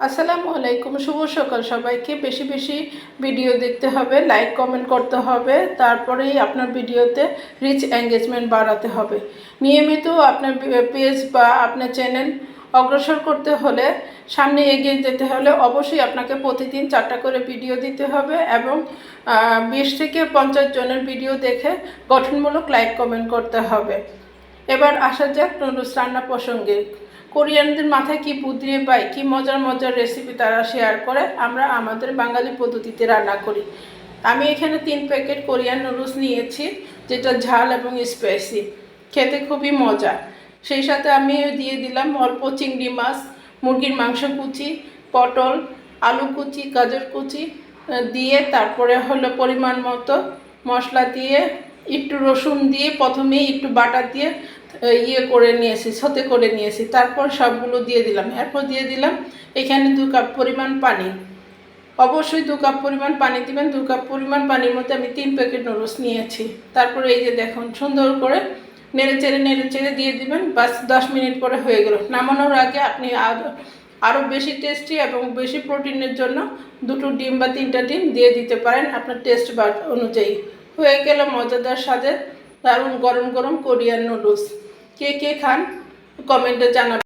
আসসালামু আলাইকুম, শুভ সকাল সবাইকে। বেশি বেশি ভিডিও দেখতে হবে, লাইক কমেন্ট করতে হবে, তারপরেই আপনার ভিডিওতে রিচ এঙ্গেজমেন্ট বাড়াতে হবে। নিয়মিত আপনার পেজ বা আপনার চ্যানেল অগ্রসর করতে হলে, সামনে এগিয়ে যেতে হলে অবশ্যই আপনাকে প্রতিদিন 4টা করে ভিডিও দিতে হবে এবং 20 থেকে 50 জনের ভিডিও দেখে গঠনমূলক লাইক কমেন্ট করতে হবে। এবার আসা যাক নুডলস রান্না প্রসঙ্গে। কোরিয়ানদের মাথায় কি বুদ্ধি পায়, কি মজার মজার রেসিপি তারা শেয়ার করে, আমরা আমাদের বাঙালি পদ্ধতিতে রান্না করি। আমি এখানে 3 প্যাকেট কোরিয়ান নুডলস নিয়েছি, যেটা ঝাল এবং স্পাইসি, খেতে খুবই মজা। সেই সাথে আমি দিয়ে দিলাম অল্প চিংড়ি মাছ, মুরগির মাংস কুচি, পটল, আলু কুচি, গাজর কুচি দিয়ে, তারপরে হলো পরিমাণ মতো মশলা দিয়ে, একটু রসুন দিয়ে প্রথমেই একটু বাটার দিয়ে করে নিয়েছি, সতে করে নিয়েছি। তারপর সবগুলো দিয়ে দিলাম। এরপর দিয়ে দিলাম এখানে 2 কাপ পরিমাণ পানি। অবশ্যই 2 কাপ পরিমাণ পানি দিবেন। 2 কাপ পরিমাণ পানির মধ্যে আমি 3 প্যাকেট নুডলস নিয়েছি। তারপরে এই যে দেখুন, সুন্দর করে নেড়ে চেড়ে দিয়ে দিবেন। বাস 10 মিনিট পরে হয়ে গেল। নামানোর আগে আপনি আরও বেশি টেস্টি এবং বেশি প্রোটিনের জন্য 2টো ডিম বা 3টা ডিম দিয়ে দিতে পারেন আপনার টেস্ট অনুযায়ী। হয়ে গেল মজাদার স্বাদের দারুণ গরম গরম কোরিয়ান নুডলস। কে কে খান কমেন্টে জানাবেন।